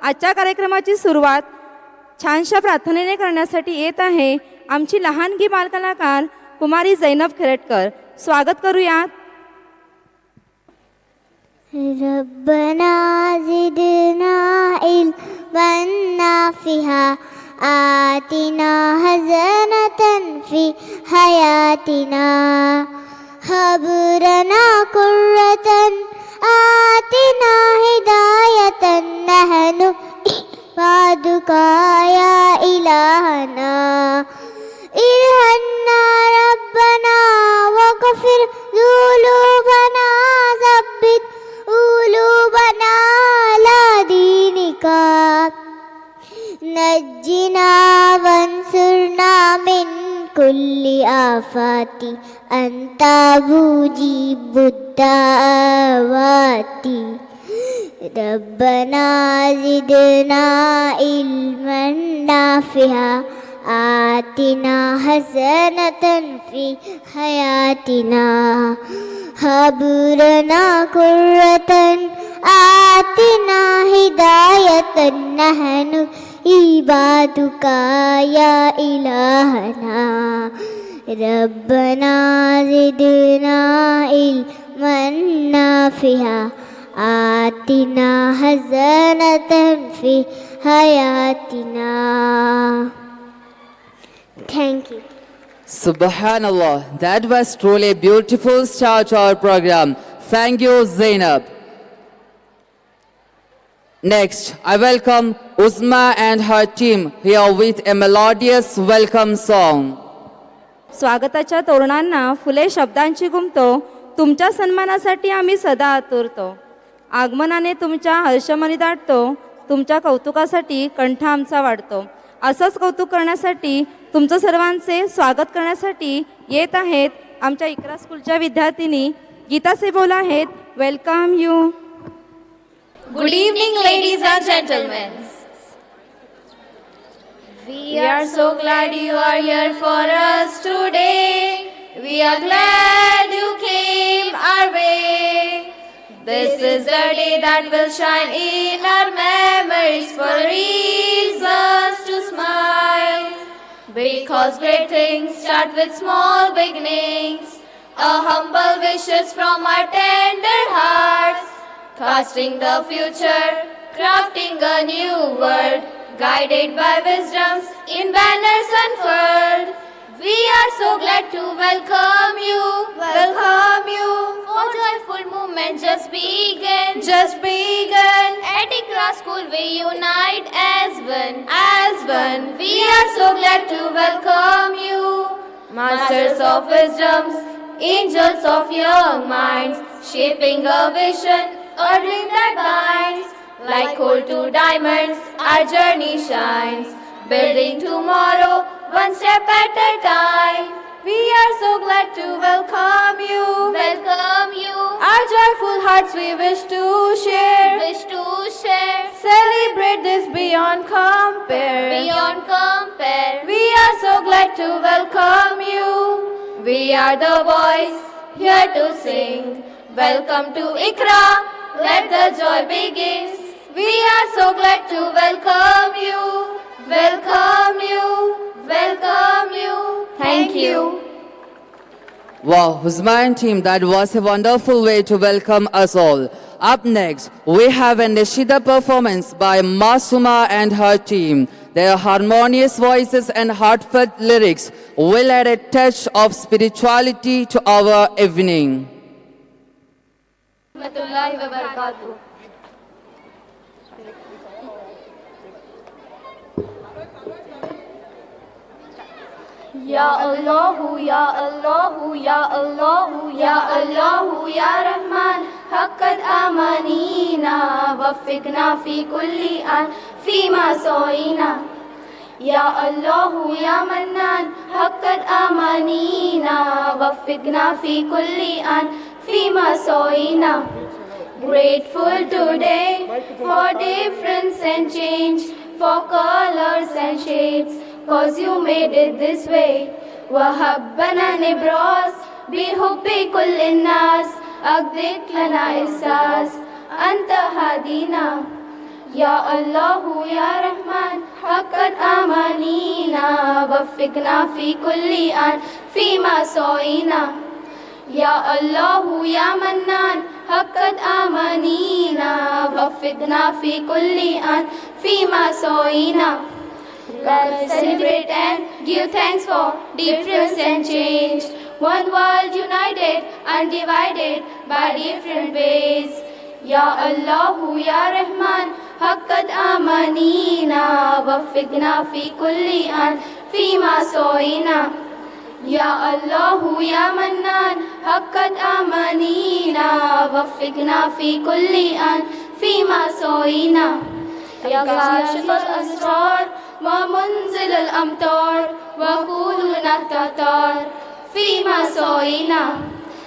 आजच्या कार्यक्रमाची सुरुवात छानशा प्रार्थनेने करण्यासाठी येत आहे आमची लहानगी बालकलाकार कुमारी जैनब खरटकर. स्वागत करूयात. रब्बना ज़िदना इल्मन नाफ़िहा आतिना हज़नतन फ़ी हयातिना हब लना कुर्रतन आतिना हिदायतन नहनु इबादुका या इलाहना इरहमना रब्बना वग़फ़िर ज़ुनूबना ज़ब्बित क़ुलूबना अला दीनिका नज्जिना वंसुरना मिन कुल्ली आफ़ाति अंता मुजीबुद दावाति रब्बना ज़िदना इल्मन नाफ़िहा आतिना हसनतन फ़ी हयातिना हब लना कुर्रतन आतिना हिदायतन नहनु इबादुका या इलाहना रब्बना ज़िदना इल्मन नाफ़िहा आतिना हसनतन फ़ी हयातिना. Thank you. Subhanallah, that was truly a beautiful start to our program. Thank you, Zainab. Next, I welcome Uzma and her team here with a melodious welcome song. स्वागताच्या तोरणांना फुले शब्दांची गुमतो. तुमच्या सन्मानासाठी आम्ही सदा आतुरतो. आगमनाने तुमच्या हर्षमनी दाटतो. तुमच्या कौतुकासाठी कंठ आमचा वाढतो. असंच कौतुक करण्यासाठी तुमचं सर्वांचे स्वागत करण्यासाठी येत आहेत आमच्या इकरा स्कूलच्या विद्यार्थिनी गीता सेबोल आहेत. Welcome you. Good evening, ladies and gentlemen. We are so glad you are here for us today. We are glad you came our way. This is the day that will shine in our memories for reasons to smile. Because great things start with small beginnings. A humble wishes from our tender hearts. Casting the future, crafting a new world, guided by wisdoms in banners unfurled. We are so glad to welcome you, for joyful movement just begun, At Ikra School we unite as one, We are so glad to welcome you, masters of wisdoms, angels of young minds, shaping a vision, a dream that binds. Like coal to diamonds, our journey shines, building tomorrow, one step at a time. We are so glad to welcome you, Our joyful hearts we wish to share, Celebrate this beyond compare, We are so glad to welcome you. We are the boys here to sing. Welcome to Ikra, let the joy begin. We are so glad to welcome you, Thank you. Wow, Uzma and team, that was a wonderful way to welcome us all. Up next, we have a Nashida performance by Masuma and her team. Their harmonious voices and heartfelt lyrics will add a touch of spirituality to our evening. Rahmatullahi wa barakatuh. Ya Allahu, Ya Allahu, Ya Allahu, Ya Allahu, Ya Rahman, haqqat amanina, waffiqna fi kulli an, fima soina. Ya Allahu, Ya Mannan, haqqat amanina, waffiqna fi kulli an, fima soina. Grateful today for difference and change, for colors and shades, cause you made it this way. وهبنا نبراس بحب كل الناس أقدك لنا إحساس أنت هادينا. या अल्लाह या रहमान हक़्क़त आमानीना वफ़िक़ना फ़ी कुल्ली आन फ़ीमा सोईना या अल्लाह या mannan हक़्क़त आमानीना वफ़िक़ना फ़ी कुल्ली आन फ़ीमा सोईना. Let's celebrate and give thanks for difference and change. One world united, undivided by different ways. Ya Allah, Ya Rahman, हक़्क़त आमानीना वफ़िक़ना फ़ी कुल्ली आन फ़ीमा सोईना या अल्लाह या मन्नान हक़्क़त आमानीना वफ़िक़ना फ़ी कुल्ली आन फ़ीमा सोईना या काशिफ़ल अस्रार व मुंज़िलल अमतार व क़ूलुना Tatar फ़ीमा सोईना.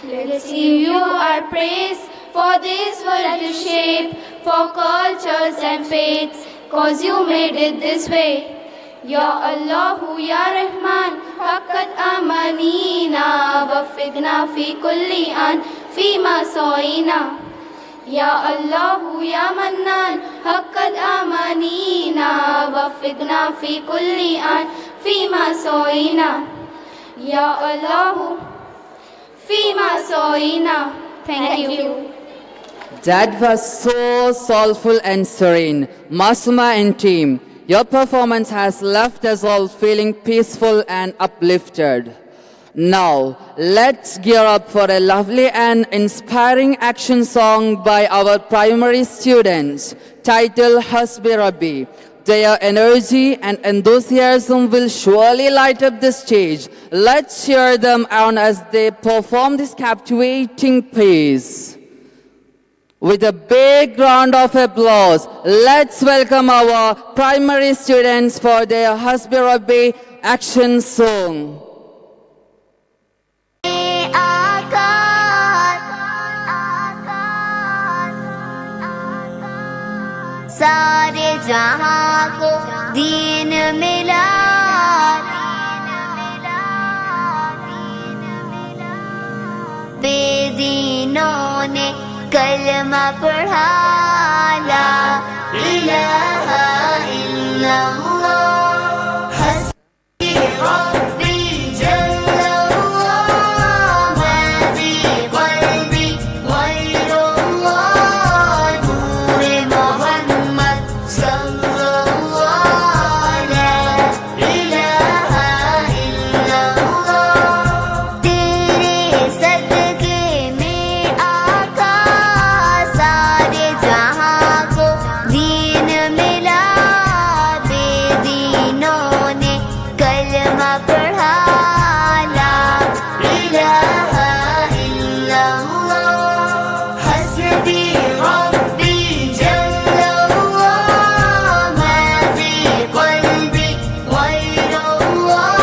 Let's give you our praise for this world to shape, for cultures and faiths, cause you made it this way. Ya Allah, Ya Rahman, haqat amanina, wafiqna fi kulli an, fima soina. Ya Allah, Ya Mannan, haqat amanina, wafiqna fi kulli an, fima soina. Ya Allah, fima soina. Thank you. That was so soulful and serene. Masuma and team, your performance has left us all feeling peaceful and uplifted. Now, let's gear up for a lovely and inspiring action song by our primary students, titled Hasbi Rabbi. Their energy and enthusiasm will surely light up the stage. Let's cheer them on as they perform this captivating piece. With a big round of applause, let's welcome our primary students for their Hasbi Rabbi action song. सारे जहां को दीन मिला बेदीनों ने कलमा पढ़ा ला इलाहा इल्लल्लाह हस्बी रब्बी जल्लल्लाह मा फी क़ल्बी ग़ैरुल्लाह नूरे मोहम्मद सल्लल्लाह ला इलाहा इल्लल्लाह तेरे सदक़े में आका सारे जहां को दीन मिला बेदीनों ने कलमा पढ़ा ला इलाहा इल्लल्लाह हस्बी रब्बी जल्लल्लाह मा फी क़ल्बी ग़ैरुल्लाह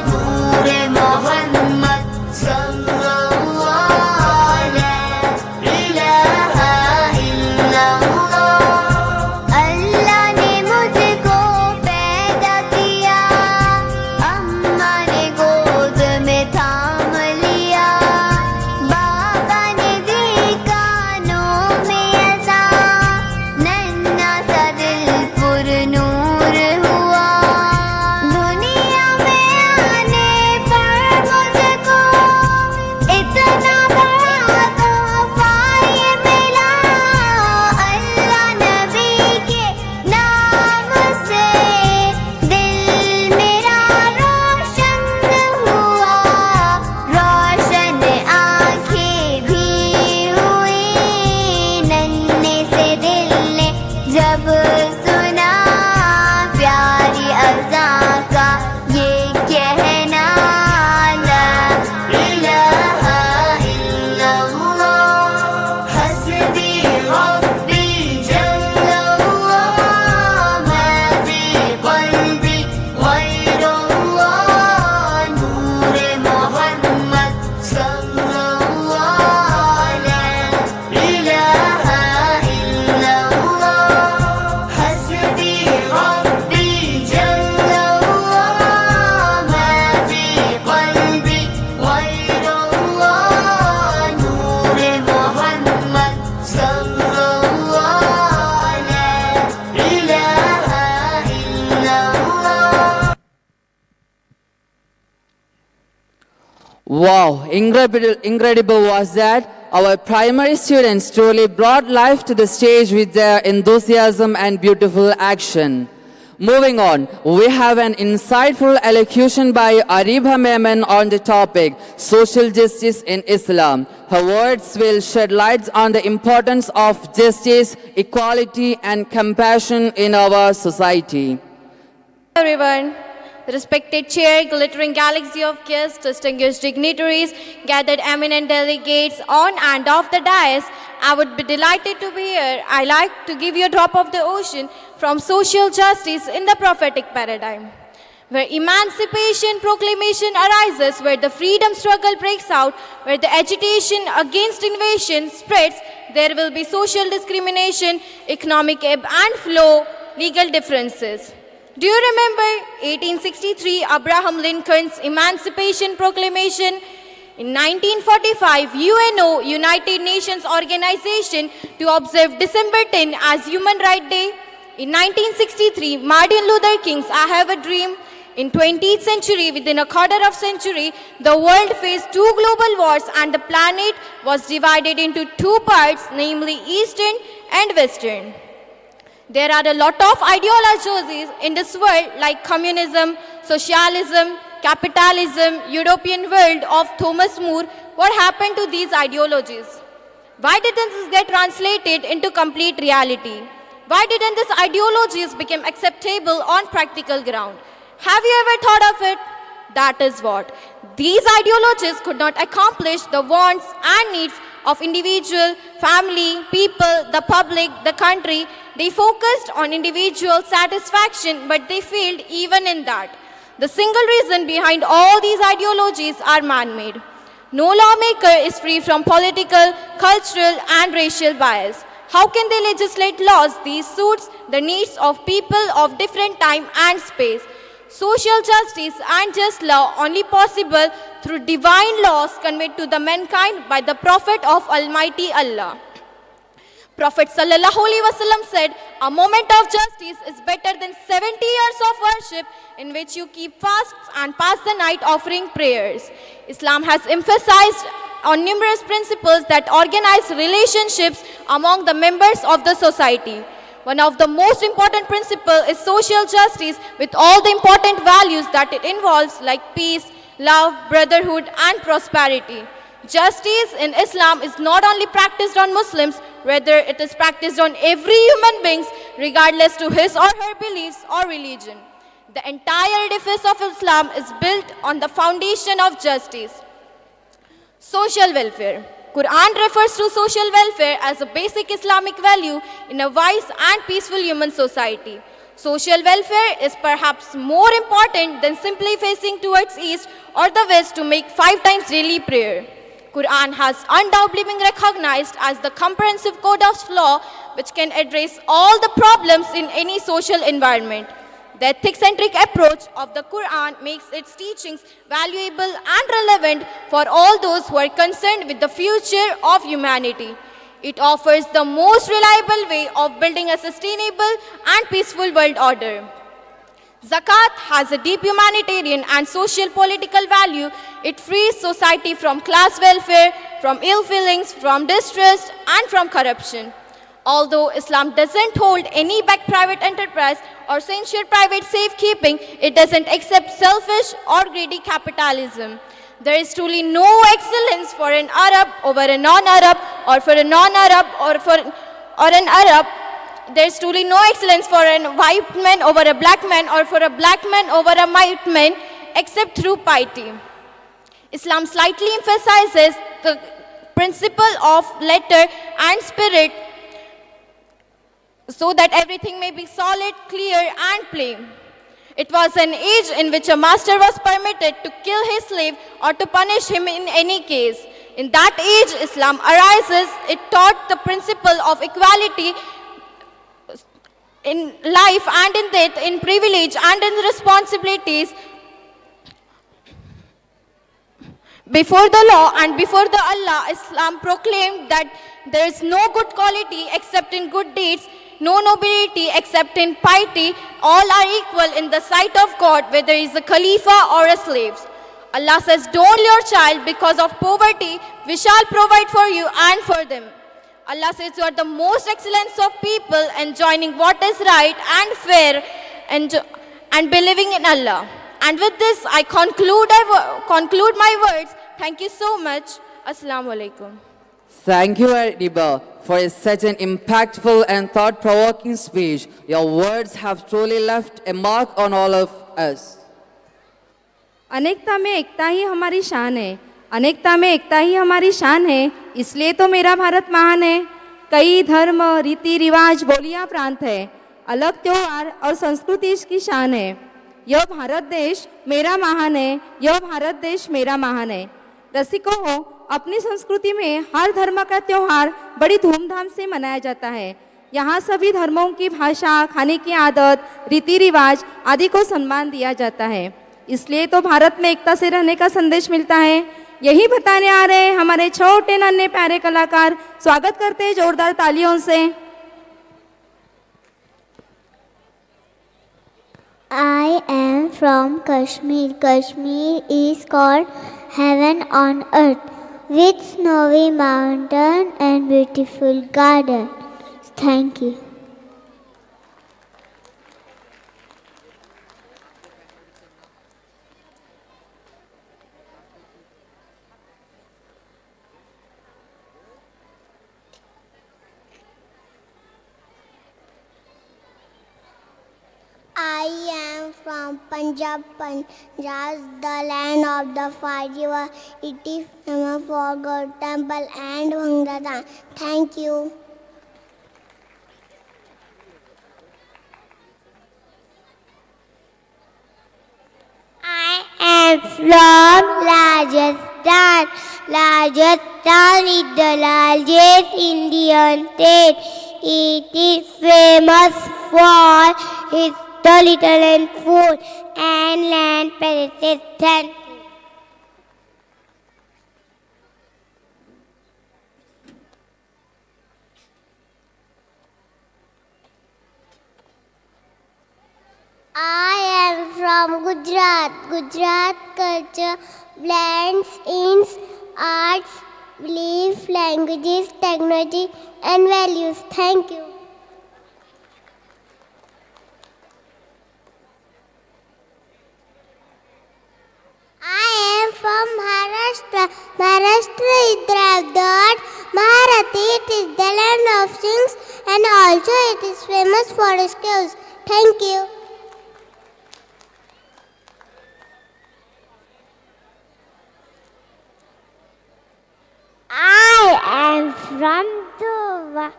नूरे मोहम्मद सल्लल्लाह ला इलाहा इल्लल्लाह अल्लाह ने मुझको पैदा किया अम्मा ने गोद में थाम लिया बाबा ने दी कानों में अज़ा नन्हा सा दिल पुरनूर हुआ दुनिया में आने पर मुझको इतना बड़ा तोहफा ये मिला अल्लाह नबी के नाम से दिल मेरा रोशन हुआ रोशन आँखें भी हुई नन्हे से दिल ने जब सुना प्यारी अज़ा का ये कहना ला इलाहा इल्लल्लाह हस्बी रब्बी जल्लल्लाह मा फी क़ल्बी ग़ैरुल्लाह नूरे मोहम्मद सल्लल्लाह ला इलाहा इल्लल्लाह Wow, incredible was that. Our primary students truly brought life to the stage with their enthusiasm and beautiful action. Moving on, we have an insightful elocution by Ariba Mehman on the topic Social Justice in Islam. Her words will shed light on the importance of justice, equality, and compassion in our society. Everyone, the respected chair, glittering galaxy of guests, distinguished dignitaries, gathered eminent delegates on and off the dais, I would be delighted to be here. I like to give you a drop of the ocean from social justice in the prophetic paradigm, where emancipation proclamation arises, where the freedom struggle breaks out, where the agitation against invasion spreads, there will be social discrimination, economic ebb and flow, legal differences. Do you remember 1863 Abraham Lincoln's Emancipation Proclamation? In 1945, UNO, United Nations Organization, to observe December 10 as Human Rights Day. In 1963, Martin Luther King's I Have a Dream. In 20th century, within a quarter of century, the world faced two global wars and the planet was divided into two parts, namely Eastern and Western. There are a lot of ideologies in this world like communism, socialism, capitalism, European world of Thomas More. What happened to these ideologies? Why didn't this get translated into complete reality? Why didn't these ideologies become acceptable on practical ground? Have you ever thought of it? That is what. These ideologies could not accomplish the wants and needs of individual, family, people, the public, the country. They focused on individual satisfaction, but they failed even in that. The single reason behind all these ideologies are man-made. No lawmaker is free from political, cultural, and racial bias. How can they legislate laws? These suits the needs of people of different time and space. Social justice and just law only possible through divine laws conveyed to the mankind by the Prophet of Almighty Allah. Prophet Sallallahu Alaihi Wasallam said, a moment of justice is better than 70 years of worship in which you keep fasts and pass the night offering prayers. Islam has emphasized on numerous principles that organize relationships among the members of the society. One of the most important principles is social justice with all the important values that it involves like peace, love, brotherhood and prosperity. Justice in Islam is not only practiced on Muslims, rather it is practiced on every human being regardless to his or her beliefs or religion. The entire edifice of Islam is built on the foundation of justice. Social welfare. Quran refers to social welfare as a basic Islamic value in a wise and peaceful human society. Social welfare is perhaps more important than simply facing towards east or the west to make 5 times daily prayer. Quran has undoubtedly been recognized as the comprehensive code of law which can address all the problems in any social environment. The ethic-centric approach of the Quran makes its teachings valuable and relevant for all those who are concerned with the future of humanity. It offers the most reliable way of building a sustainable and peaceful world order. Zakat has a deep humanitarian and social political value. It frees society from class welfare, from ill feelings, from distrust, and from corruption. Although Islam doesn't hold any back private enterprise or censure private safekeeping, it doesn't accept selfish or greedy capitalism. There is truly no excellence for an Arab over a non-Arab, or for a non-Arab or an Arab. There is truly no excellence for a white man over a black man, or for a black man over a white man, except through piety. Islam slightly emphasizes the principle of letter and spirit so that everything may be solid, clear, and plain. It was an age in which a master was permitted to kill his slave or to punish him in any case. In that age, Islam arises. It taught the principle of equality in life and in death, in privilege and in responsibilities, before the law and before the Allah. Islam proclaimed that there is no good quality except in good deeds, no nobility except in piety. All are equal in the sight of God, whether he is a Khalifa or a slave. Allah says, don't your child because of poverty, we shall provide for you and for them. Allah says, you are the most excellent of people enjoining what is right and fair and believing in Allah. And with this, I conclude my words. Thank you so much. Assalamu alaikum. Thank you, Adiba, for such an impactful and thought-provoking speech. Your words have truly left a mark on all of us. अनेकता में एकता ही हमारी शान है, अनेकता में एकता ही हमारी शान है, इसलिए तो मेरा भारत महान है। कई धर्म, रीति रिवाज, बोलियां, प्रांत है, अलग त्योहार और संस्कृति इसकी शान है। यह भारत देश मेरा महान है, यह भारत देश मेरा महान है। रसिकों हो, अपनी संस्कृति में हर धर्म का त्योहार बड़ी धूमधाम से मनाया जाता है। यहाँ सभी धर्मों की भाषा, खाने की आदत, रीति रिवाज आदि को सम्मान दिया जाता है। इसलिए तो भारत में एकता से रहने का संदेश मिलता है। यही बताने आ रहे हैं हमारे छोटे नन्हे प्यारे कलाकार। स्वागत करते हैं जोरदार तालियों से। I am from Kashmir. Kashmir is called heaven on earth, with snowy mountain and beautiful garden. Thank you. I am from Punjab, Punjab, the land of the five rivers. It is famous for God temple and Bhangra dance. Thank you. I am from Rajasthan. Rajasthan is the largest Indian state. It is famous for its little and food and land palaces. Thank you. I am from Gujarat. Gujarat culture blends in arts, belief, languages, technology and values. Thank you. I am from Maharashtra. Maharashtra is the god Maharati. It is the land of kings and also it is famous for its caves. Thank you. I am from Doha.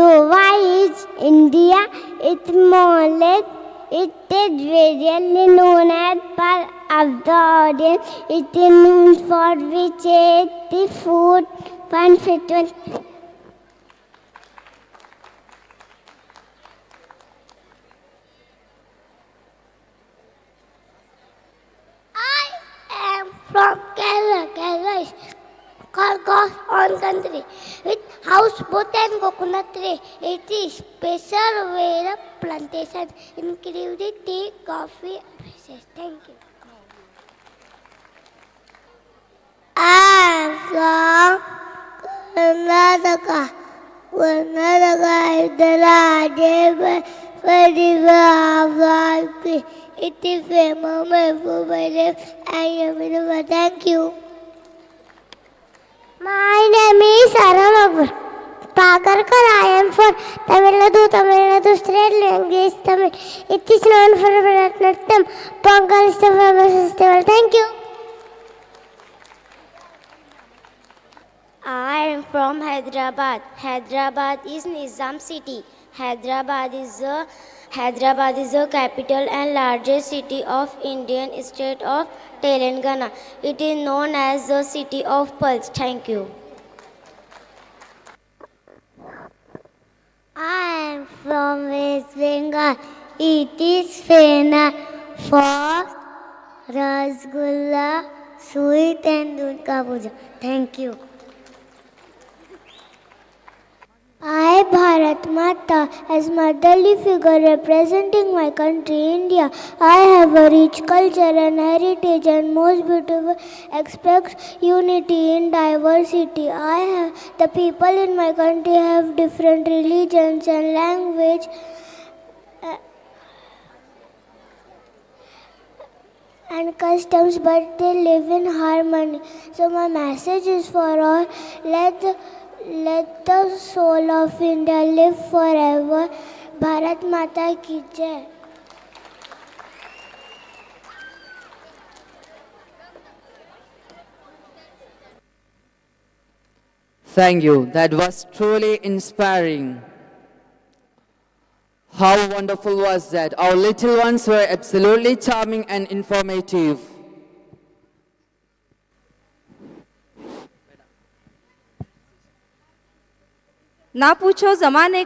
Doha is India. It's Molek. It is really known as part of the audience. It is known for which is the food, fun, festival. I am from Kerala. Kerala is called God's own country with houseboat and coconut tree. It is special where plantation including tea, coffee, and fishes. Thank you. I am from Karnataka. Karnataka is the largest festival of life. It is famous for life. I am in Thank you. My name is Aram Pagarkar. I am from Tamil Nadu state language Tamil. It is known for Bharatanatyam. Pongal is the famous festival. Thank you. I am from Hyderabad. Hyderabad is Nizam city. Hyderabad is the capital and largest city of Indian state of Telangana. It is known as the city of pearls. Thank you. I am from West Bengal. It is famous for Rasgulla, sweet and Durga Puja. Thank you. I, Bharat Mata, as motherly figure representing my country, India, I have a rich culture and heritage and most beautiful aspects, unity in diversity. The people in my country have different religions and language and customs, but they live in harmony. So my message is for all, let the soul of India live forever. Bharat Mata ki jai. Thank you. That was truly inspiring. How wonderful was that? Our little ones were absolutely charming and informative. ना पूछो ज़माने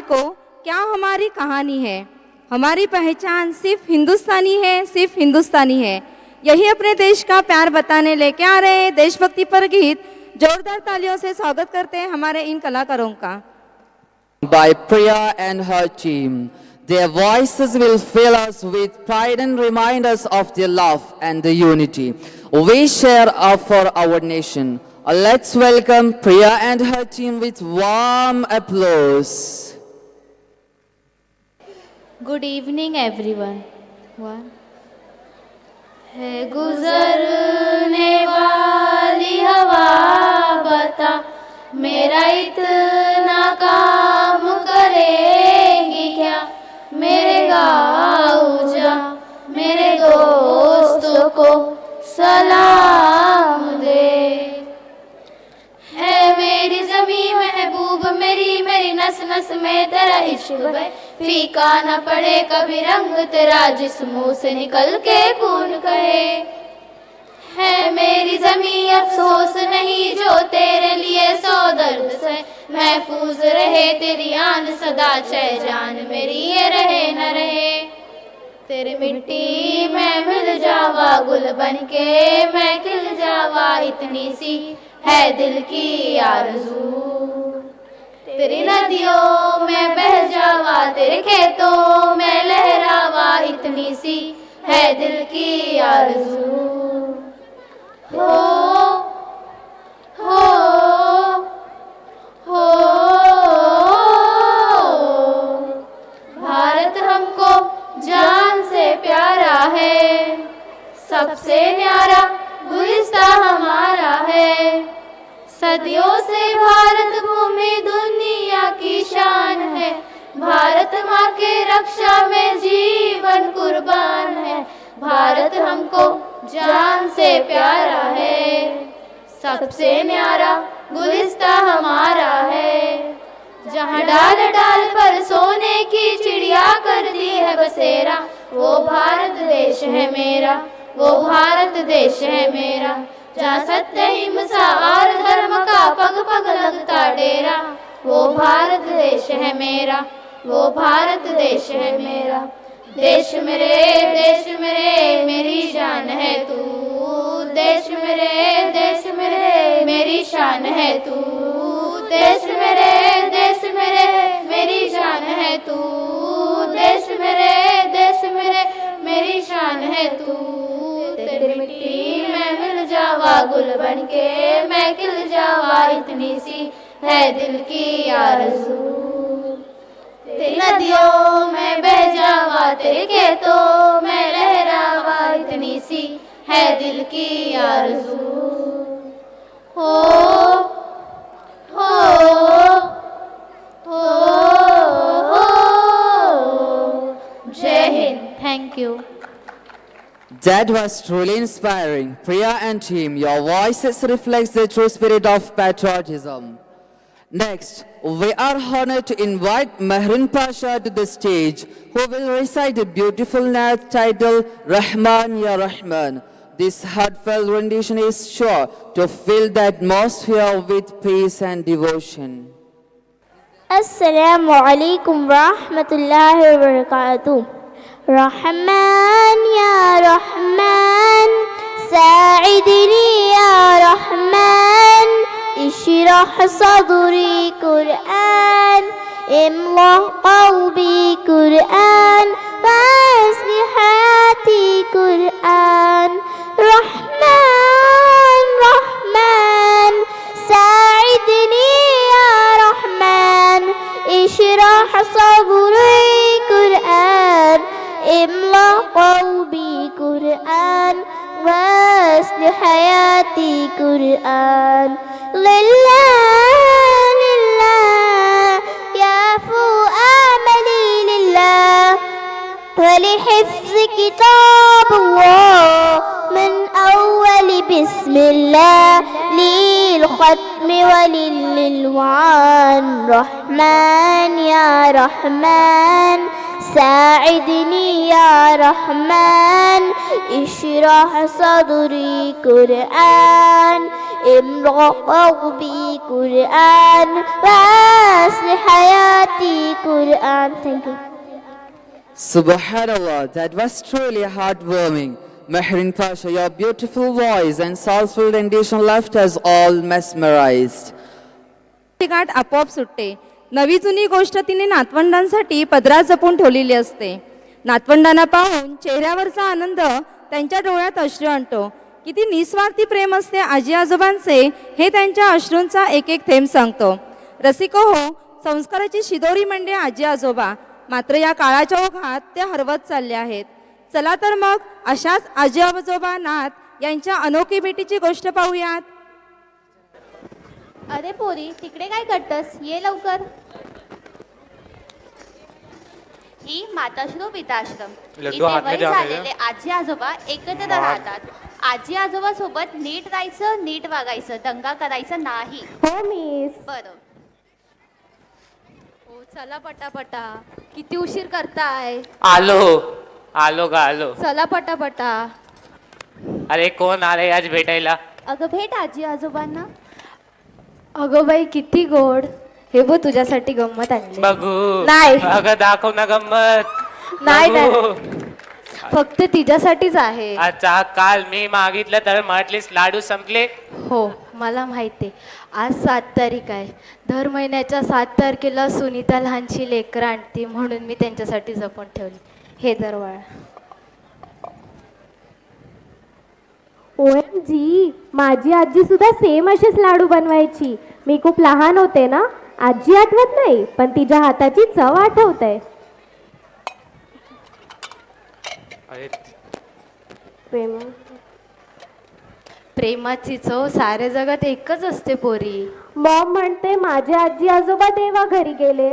को क्या हमारी कहानी है। हमारी पहचान सिर्फ हिंदुस्तानी है। यही अपने देश का प्यार बताने लेके आ रहे हैं देशभक्ति पर गीत। जोरदार तालियों से स्वागत करते हैं हमारे इन कलाकारों का। By Priya and her team. Their voices will fill us with pride and remind us of their love and the unity we share for our nation. Let's welcome Priya and her team with warm applause. Good evening, everyone. One. है गुजरने वाली हवा बता मेरा इतना काम करेगी क्या। मेरे गाँव जा मेरे दोस्तों को सलाम दे। है मेरी ज़मीं महबूब मेरी नस नस में तेरा इश्क बहे। फीका न पड़े कभी रंग तेरा जिस्मों से निकल के खून कहे। है मेरी ज़मीं अफसोस नहीं जो तेरे लिए सौ दर्द से। महफूज रहे तेरी आन सदा चाहे जान मेरी ये रहे न रहे। तेरी मिट्टी में मिल जावा गुल बनके मैं खिल जावा इतनी सी है दिल की आरज़ू। तेरी नदियों में बह जावा तेरे खेतों में लहरावा इतनी सी है दिल की आरज़ू। हो भारत हमको जान से प्यारा है। सबसे न्यारा गुलिस्ता हमारा है। सदियों से भारत भूमि दुनिया की शान है। भारत माँ के रक्षा में जीवन कुर्बान है। भारत हमको जान से प्यारा है। सबसे न्यारा गुलिस्ता हमारा है। जहाँ डाल डाल पर सोने की चिड़िया कर दी है बसेरा। वो भारत देश है मेरा वो भारत देश है मेरा। जहाँ सत्य हिंसा और धर्म का पग पग लगता डेरा। वो भारत देश है मेरा वो भारत देश है मेरा। देश मेरे मेरी शान है तू। देश मेरे मेरी शान है तू। देश मेरे मेरी शान है तू। देश मेरे मेरी शान है तू। तेरी मिट्टी में मिल जावा गुल बनके मैं खिल जावा इतनी सी है दिल की आरज़ू। तेरी नदियों में बह जावा तेरे खेतों में लहरावा इतनी सी है दिल की आरज़ू। हो जय Hind. Thank you. That was truly inspiring. Priya and team, your voices reflects the true spirit of patriotism. Next, we are honored to invite Mehrun Pasha to the stage, who will recite a beautiful naat titled Rahman Ya Rahman. This heartfelt rendition is sure to fill the atmosphere with peace and devotion. Assalamu alaikum wa rahmatullahi wa barakatuh. Rahman ya Rahman, Sa'idni ya Rahman, اشرح صدري قرآن املأ قلبي قرآن واسع حياتي قرآن رحمن رحمن ساعدني يا رحمن اشرح صدري قرآن املأ قلبي قرآن واسع حياتي قرآن لله لله يعفو آملي لله ولحفظ كتاب الله من أول بسم الله للختم وللوعان رحمن يا رحمن ساعدني يا رحمن اشرح صدري قرآن املأ قلبي قرآن واسع حياتي قرآن. Thank you. Subhanallah, that was truly heartwarming. Mehrin Pasha, your beautiful voice and soulful rendition left us all mesmerized. गाठ आपोआप सुटते. नवी जुनी गोष्ट तिने नातवंडांसाठी पदरात जपून ठेवलेली असते. नातवंडांना पाहून चेहऱ्यावरचा आनंद त्यांच्या डोळ्यात अश्रू आणतो. किती निस्वार्थी प्रेम असते आजी आजोबांचे हे त्यांच्या अश्रूंचा एक एक थेंब सांगतो. रसिको हो, संस्काराची शिदोरी म्हणजे आजी आजोबा. मात्र या काळाच्या ओघात ते हरवत चालले आहेत. चला तर मग अशाच आजी आजोबा नात यांच्या अनोखी भेटीची गोष्ट पाहूयात. अरे पोरी, तिकडे काय करतस? ये लवकर. ही माताश्रम पिताश्रम. लड्डू हात इथे में वय जाने झालेले आजी आजोबा एकत्र राहतात. आजी आजोबा सोबत नीट राहायचं, नीट वागायचं, दंगा करायचा नाही. हो मिस. बरं. हो, चला पटापटा. किती उशीर करताय? आलो आलो का आलो. चला पटापटा. अरे कोण आले आज भेटायला? अगं भेट आजी आजोबांना. अगं बाई किती गोड. हे बघ तुझ्यासाठी गंमत आणली. बघू. नाही. अगं दाखव ना गंमत. नाही बघू. फक्त तिच्यासाठीच आहे. अच्छा, काल मी मागितलं तर म्हटलीस लाडू संपले. हो मला माहिती. आज 7 तारीख आहे. दर महिन्याच्या 7 तारखेला सुनीता लहानशी लेकरं आणते म्हणून मी त्यांच्यासाठी जपून ठेवली. हे दरवाळ. OMG, माझी आजी सुद्धा सेम असेच लाडू बनवायची. मी खूप लहान होते ना, आजी आठवत नाही पण तिच्या हाताची चव आठवते. अरे प्रेम प्रेमाची चव साऱ्या जगात एकच असते पोरी. मॉम म्हणते माझे आजी आजोबा देवा घरी गेले.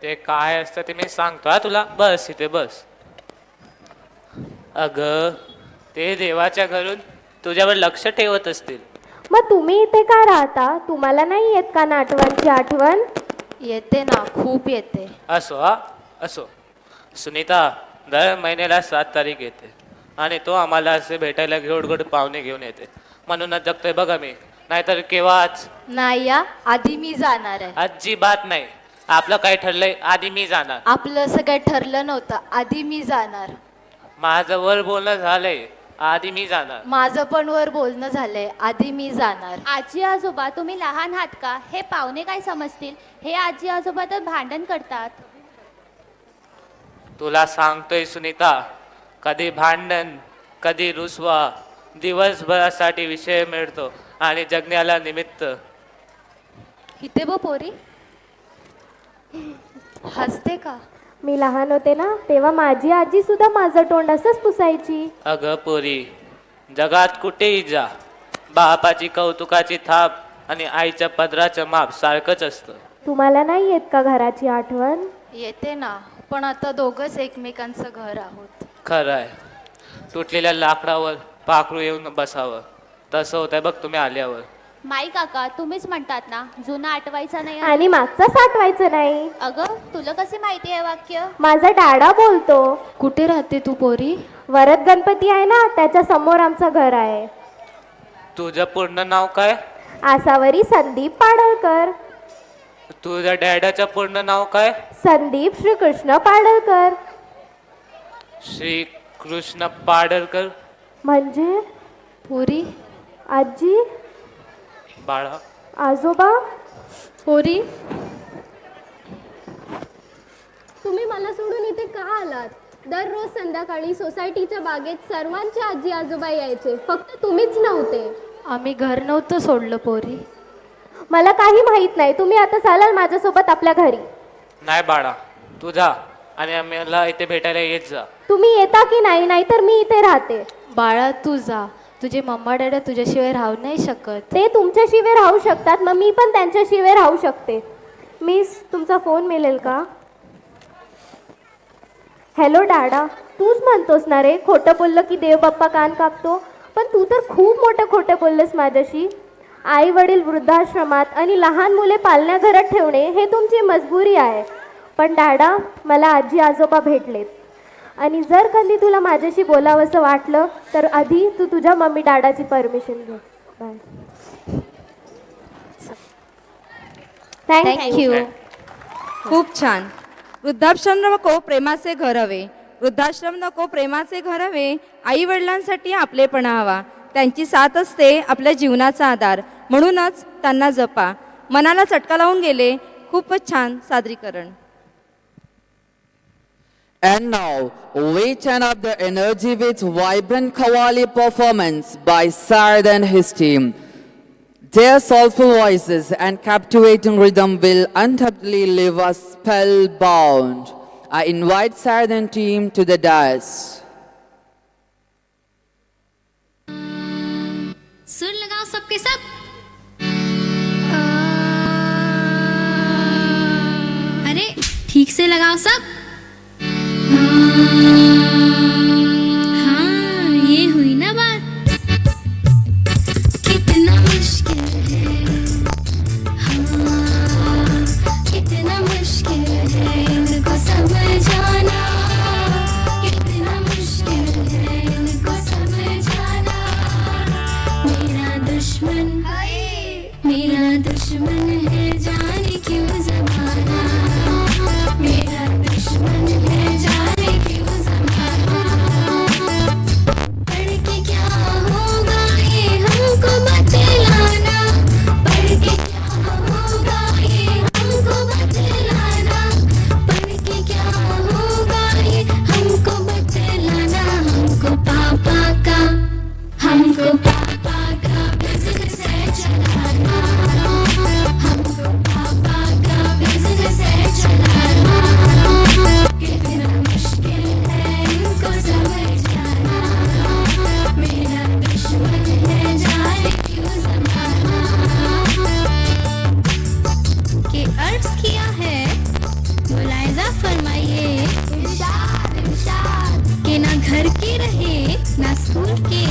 ते काय असतं ते मी सांगतो हा तुला. बस इथे बस. अग ते देवाच्या घरून तुझ्यावर लक्ष ठेवत असतील. मग तुम्ही इथे का राहता? तुम्हाला नाही येत का नातवांची आठवण? येते ना, खूप येते. असो हा असो. सुनीता दर महिन्याला 7 तारीख येते आणि तो आम्हाला असे भेटायला गोड गोड पाहुणे घेऊन येते. म्हणूनच जगतोय बघा मी. नाहीतर केव्हाच. नाही या, आधी मी जाणार आहे. अजिबात नाही. आपलं काय ठरलंय आधी मी जाणार. आपलं असं काही ठरलं नव्हतं. आधी मी जाणार. माझं वर बोलणं झालंय आधी मी जाणार. माझं पण वर बोलणं झालंय. आधी मी जाणार. आजी आजोबा तुम्ही लहान आहात का? हे पाहुणे काय समजतील? हे आजी आजोबा तर भांडण करतात. तुला सांगतोय सुनीता, कधी भांडण कधी रुसवा. दिवसभरासाठी विषय मिळतो आणि जगण्याला निमित्त. इथे बघ पोरी. हसते का? मी लहान होते ना तेव्हा माझी आजी सुद्धा माझं तोंड असंच पुसायची. अगं पोरी, जगात कुठेही जा, बापाची कौतुकाची थाप आणि आईच्या पदराचं माप सारखंच असतं. तुम्हाला नाही येत का घराची आठवण? येते ना, पण आता दोघंच एकमेकांचं घर आहोत. खरं आहे. तुटलेल्या लाकडावर पाखरू येऊन बसावं तसं होतंय बघ तुम्ही आल्यावर. माई काका तुम्हीच म्हणतात ना, जुना आठवायचा नाही. आणि मागचाच आठवायचं नाही. अगं तुला कसे माहिती आहे वाक्य? माझा डाडा बोलतो. कुठे राहते तू पोरी? वरद गणपती आहे ना त्याच्या समोर आमचं घर आहे. तुझं पूर्ण नाव काय? आसावरी संदीप पाडळकर. तुझ्या डॅडाचं पूर्ण नाव काय? संदीप श्रीकृष्ण पाडळकर. श्री कृष्ण पाडळकर. म्हणजे पोरी आजी बाळा आजोबा, पोरी, तुम्ही मला सोडून इथे का आलात? दररोज संध्याकाळी सोसायटीच्या बागेत सर्वांचे आजी आजोबा यायचे, फक्त तुम्हीच नव्हते. आम्ही घर नव्हतं सोडलं पोरी. मला काही माहित नाही. तुम्ही आता चालाल माझ्यासोबत आपल्या घरी. नाही बाळा, तू जा आणि आम्हाला इथे भेटायला येत जा. तुम्ही येता की नाही? नाहीतर मी इथे राहते. बाळा तू जा, तुझे मम्मा डॅडा तुझ्याशिवाय राहू नाही शकत. ते तुमच्याशिवाय राहू शकतात, मग मी पण त्यांच्याशिवाय राहू शकते. मिस, तुमचा फोन मिळेल का? हॅलो डॅडा, तूच म्हणतोस ना रे, खोटं बोललं की देव बाप्पा कान कापतो. पण तू तर खूप मोठं खोटं बोललंस माझ्याशी. आई वडील वृद्धाश्रमात आणि लहान मुले पालण्याघरात ठेवणे हे तुमची मजबुरी आहे. पण डॅडा, मला आजी आजोबा भेटलेत. आणि जर कधी तुला माझ्याशी बोलावंसं वाटलं तर आधी तू तुझ्या मम्मी डॅडाची परमिशन घे. बाय. थँक्यू. खूप छान. वृद्धाश्रम नको प्रेमाचे घर हवे. वृद्धाश्रम नको प्रेमाचे घर हवे. आई वडिलांसाठी आपलेपणा हवा. त्यांची साथ असते आपल्या जीवनाचा आधार. म्हणूनच त्यांना जपा. मनाला चटका लावून गेले. खूपच छान सादरीकरण. And now, we turn up the energy with vibrant Qawwali performance by Sard and his team. Their soulful voices and captivating rhythm will undoubtedly leave us spellbound. I invite Sard and team to the dais. सुर लगाओ सबके सब. अरे ठीक से लगाओ सब. हाँ, ये हुई ना बात. कितना मुश्किल है, हाँ, कितना मुश्किल है इनको समझाना. कितना मुश्किल है इनको समझाना. मेरा दुश्मन है जाने क्यों ज़माना. मेरा दुश्मन है जाने क्यों ज़माना. पढ़ के क्या होगा ये हमको बतलाना. पढ़ के क्या होगा ये हमको बतलाना. पढ़ के क्या होगा ये हमको बतलाना. हमको पापा का बिजनेस है चलाना. हमको पापा का बिजनेस है चलाना. कितना मुश्किल है इनको समझाना. मेरा दुश्मन है जाने क्यों ज़माना. के अर्ज किया है मुलायजा फरमाइए. के ना घर के रहे ना स्कूल के.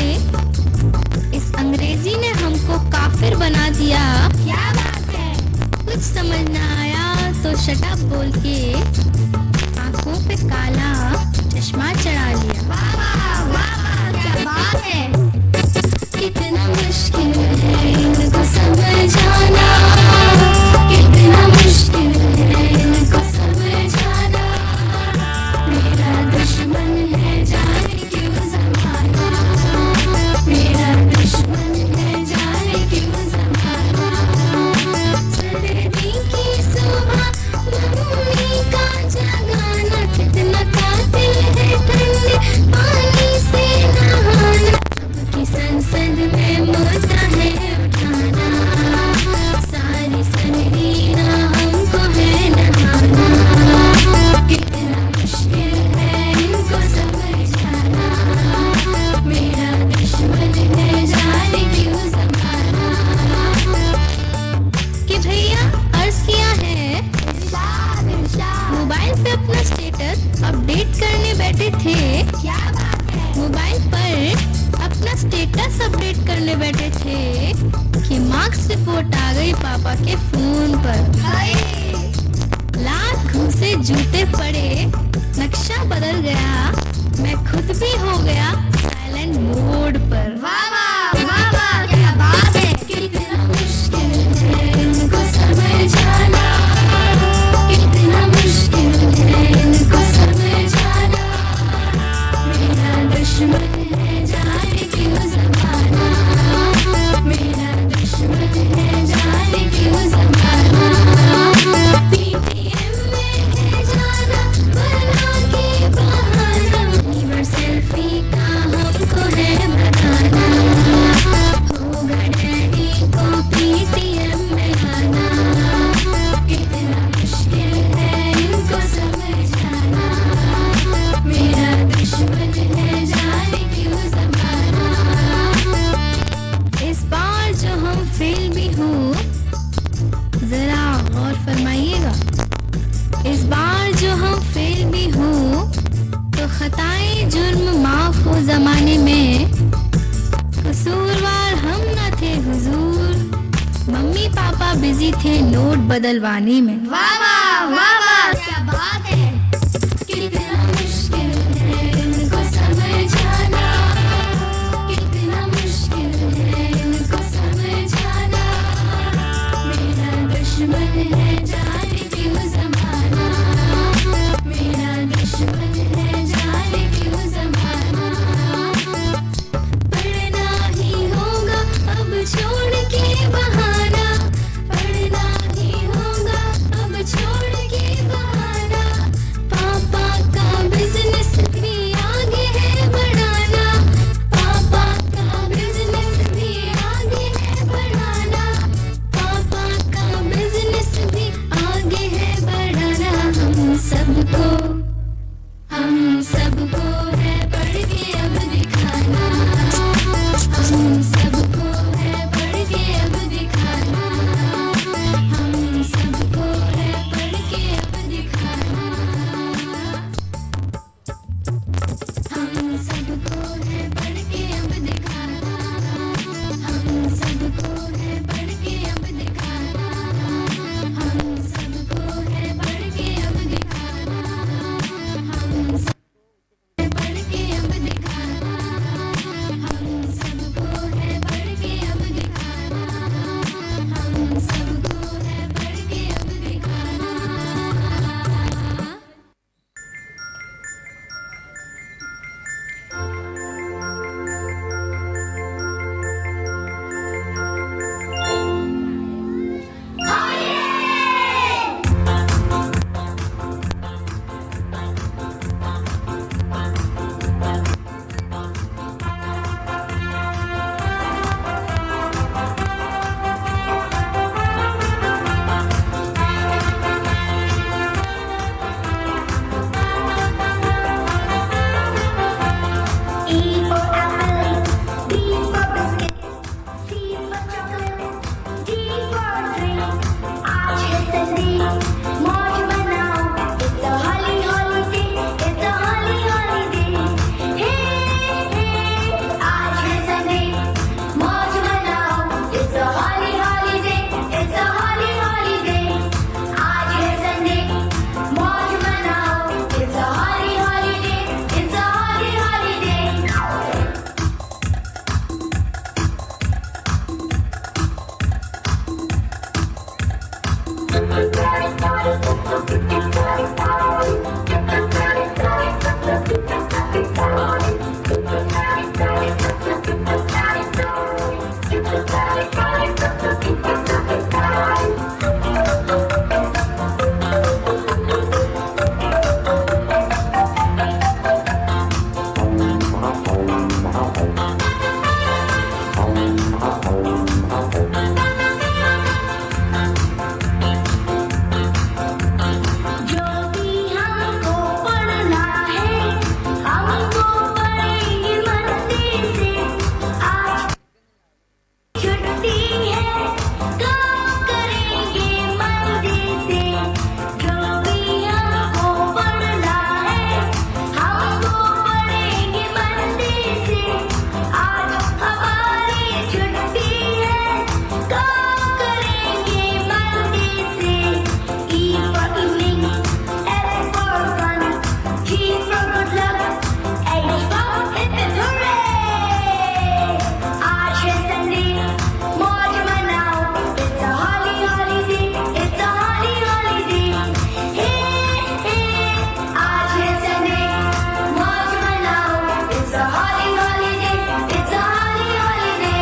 इस अंग्रेजी ने हमको काफिर बना दिया. क्या बात है. कुछ समझ ना आया तो शटअप बोल के आंखों पे काला चश्मा चढ़ा लिया. वाह वाह, क्या बात है. कितना मुश्किल है इनको समझाना. कितना मुश्किल है इनको समझाना. मेरा दुश्मन है जाने क्यों ज़माना. मेरा दुश्मन है जाने क्यों ज़माना. सर्दी की सुबह मम्मी का जगाना. कितना कातिल है ठंडे पानी से नहाना. की संसद में मुद्दा है उठाना. सारी सरगीना हमको है नहाना. कितना मुश्किल है इनको समझाना. मेरा दुश्मन है जाने क्यों ज़माना. कि भैया अर्ज किया है मोबाइल पे अपना स्टेटस अपडेट करने बैठे थे. क्या बात है. मोबाइल पर अपना स्टेटस अपडेट करने बैठे थे कि मार्क्स रिपोर्ट आ गई पापा के फोन पर. लात घूसे जूते पड़े, नक्शा बदल गया. मैं खुद भी हो गया साइलेंट मोड पर. वाह वाह, क्या बात है. कितना मुश्किल है इनको समझाना. कितना मुश्किल है इनको समझाना. मेरा दुश्मन है जाने क्यों ज़माना. मेरा दुश्मन है जाने खताएं जुर्म माफ हो जमाने में, कसूरवार हम न थे हुजूर, मम्मी पापा बिजी थे नोट बदलवाने में। वाह वाह वाह वाह, क्या बात है। कितना मुश्किल है इनको समझाना, कितना मुश्किल है इनको समझाना, मेरा दुश्मन है जाने क्यों जमाना, मेरा दुश्मन है जाने क्यों जमाना, पढ़ना ही होगा अब छोड़ के बहाना, पढ़ना ही होगा अब छोड़ के बहाना, पापा का बिजनेस भी आगे है बढ़ाना, पापा का बिजनेस भी आगे है बढ़ाना, पापा का बिजनेस भी आगे है बढ़ाना, हम सबको है पढ़ के अब दिखाना, हम सबको है पढ़ के अब दिखाना, हम सबको है पढ़ के अब दिखाना, हम सबको है पढ़ के अब दिखाना, हम सबको है पढ़ के अब दिखाना, हम सबको है पढ़ के अब दिखाना, हम पढ़ के अब दिखाना, हम सबको है पढ़ के अब दिखाना, हम सबको है पढ़ के अब दिखाना। E for apple, B for biscuit, C for chocolate, D for drink. आज है संडे, मौज मनाओ, it's a holly holiday, it's a holly holiday. Hey hey, आज है संडे, मौज मनाओ, it's a holly holiday, it's a holly holiday. आज है संडे, मौज मनाओ, it's a holly holiday, it's a holly holiday. जो भी हमको पढ़ना है, हमको पढ़ेंगे मस्ती से। आज छुट्टी है, काम करेंगे मस्ती से। जो भी हमको पढ़ना है, हमको पढ़ेंगे मस्ती से। आज हमारी छुट्टी है, काम करेंगे मस्ती से। E for evening, F for fun, G for good luck, H for hip hip hooray! आज है संडे, मौज मनाओ, it's a holly holiday, it's a holly holiday. Hey hey, आज है संडे, मौज मनाओ, it's a holly holiday, it's a holly holiday.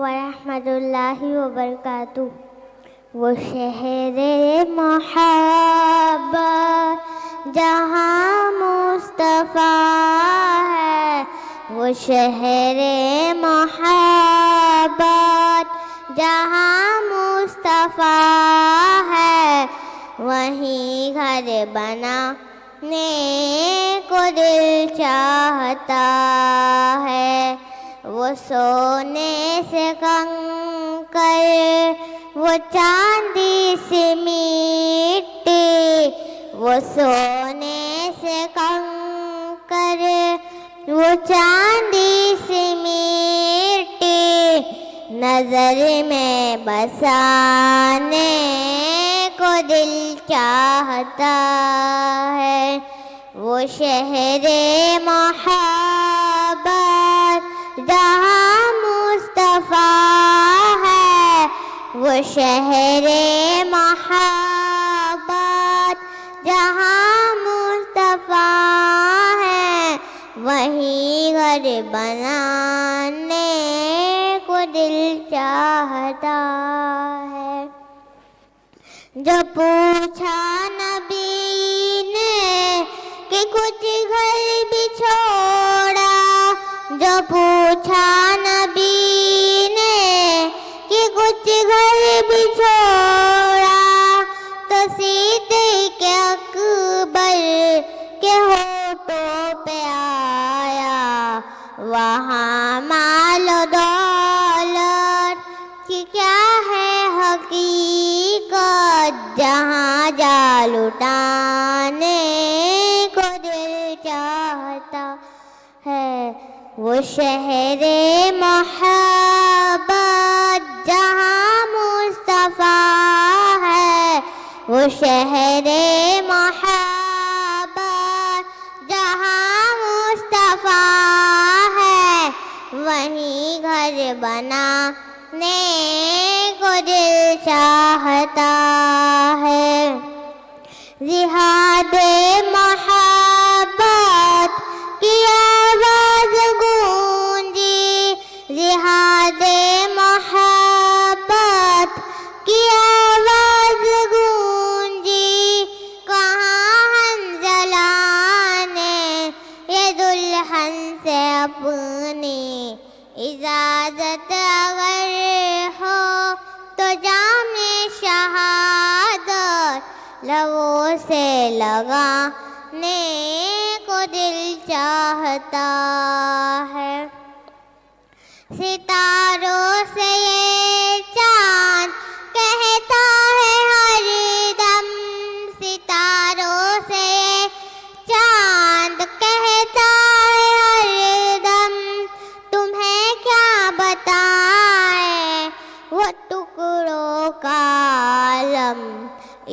वरहमतुल्लाहि वबरकातुह। वो शहरे मोहब्बत जहाँ मुस्तफ़ा है, वो शहरे मोहब्बत जहाँ मुस्तफ़ा है, वहीं घर बनाने को दिल चाहता है। वो सोने से कंकर, वो चांदी से मिट्टी, वो सोने से कंकर, वो चांदी से मिट्टी, नजर में बसाने को दिल चाहता है। वो शहरे मोहब्बत जहाँ मुस्तफ़ा है, वो शहरे मोहब्बत जहाँ मुस्तफ़ा है, वहीं घर बनाने को दिल चाहता है। जब पूछा नबी ने कि कुछ घर भी छोड़ा, जब पूछा नबी ने कि कुछ घर भी छोड़ा, तो सीधे के अकबर के होठों पे आया वहाँ मालो दौलत कि क्या है हकीकत, जहाँ जा लुटाने को दिल चाहता है। वो शहरे मोहब्बत जहाँ मुस्तफ़ा है, वो शहरे मोहब्बत जहाँ मुस्तफ़ा है, वहीं घर बनाने को दिल चाहता है। जिहादे मोहब्बत की आवाज़ गूंजी, जिहादे मोहब्बत की आवाज़ गूंजी, कहाँ हंज़ला ने ये दुल्हन से अपनी इजाज़त अगर हो तो जामे शहादत लबों से लगाने को दिल चाहता है। सितारों से ये चाँद कहता है हर दम, सितारों से ये चाँद कहता है हर दम, तुम्हें क्या बताएं वो टुकड़ों का आलम,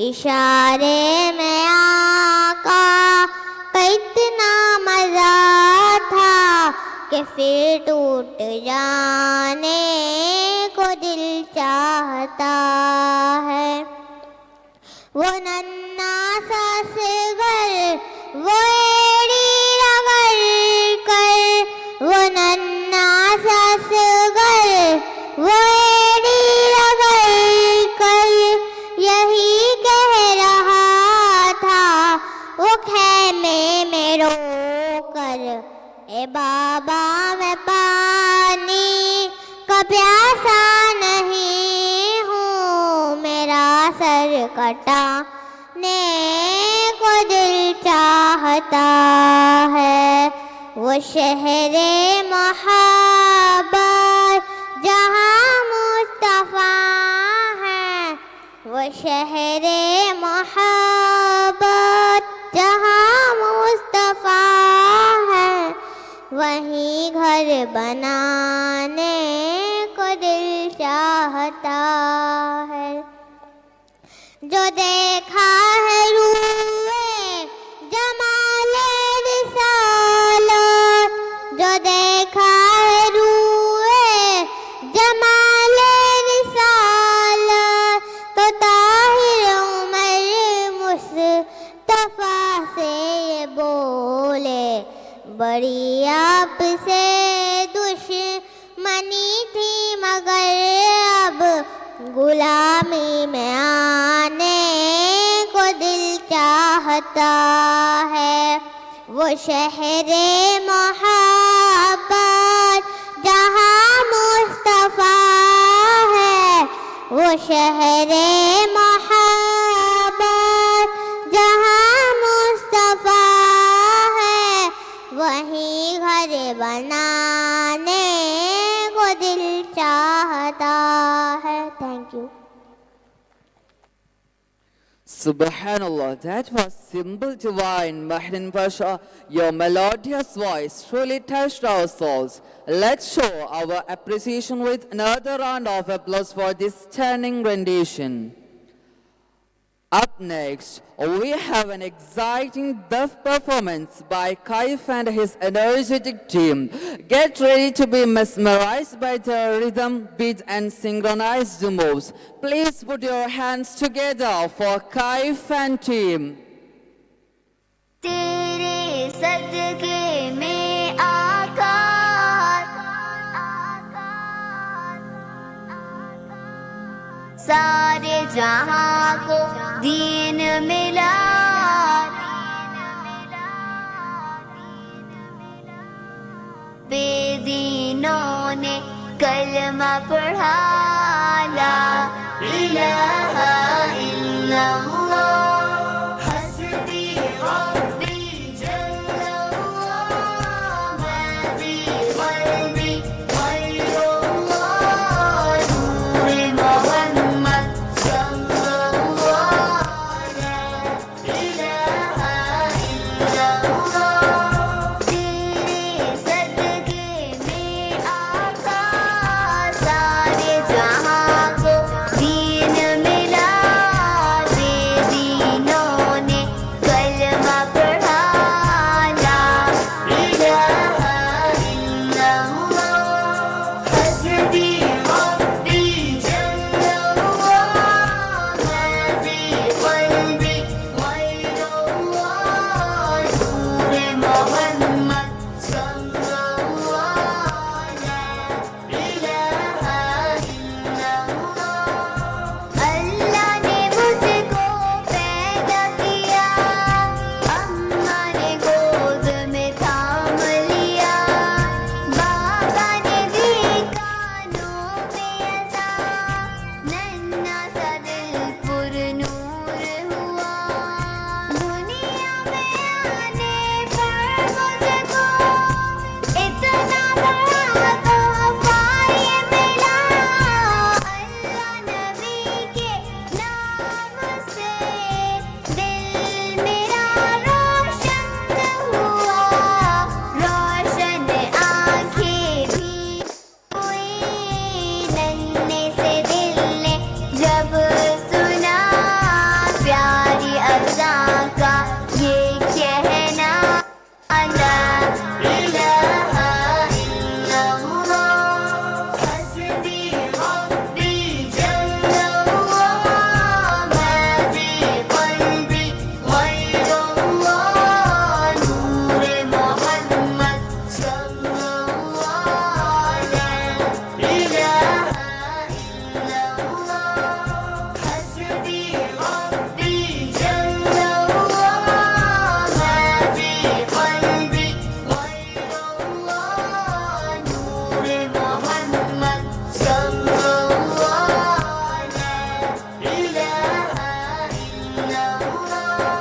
इशारे में आका का इतना मजा था कि फिर टूट जाने को दिल चाहता है। वो नन्ना सा सिगर वो एड़ी रगड़ कर, वो नन्ना सा सिगर वो एड़ी रगड़ कर, यही कह रहा था वो खेमे में रो कर, ए बाबा मैं पानी का प्यासा नहीं हूँ, मेरा सर कटाने को दिल चाहता है। वो शहरे मोहब्बत जहाँ मुस्तफ़ा है, वो शहरे मोहब्बत जहाँ मुस्तफ़ा है, वहीं घर बनाने को दिल चाहता है। जो देखा है रूए जमाले रिसालत, जो देखा है रूए जमाले रिसालत, तो ताहिर उमर मुस्तफ़ा से ये बोले, बड़ी आपसे दुश्मनी थी मगर अब गुलामी में आने को दिल चाहता है। वो शहरे मोहब्बत जहाँ मुस्तफ़ा है, वो शहरे मोहब्बत जहाँ मुस्तफ़ा है वहीं घर बनाने को दिल चाहता है. Thank you. Subhanallah, that was simple, divine. Mahdin Pasha, your melodious voice truly touched our souls. Let's show our appreciation with another round of applause for this stunning rendition. Up next, we have an exciting deaf performance by Kaif and his energetic team. Get ready to be mesmerized by the rhythm, beat and synchronized moves. Please put your hands together for Kaif and team. तेरे सदके में आका सारे जहां को दीन मिला बेदीनों ने कलमा पढ़ा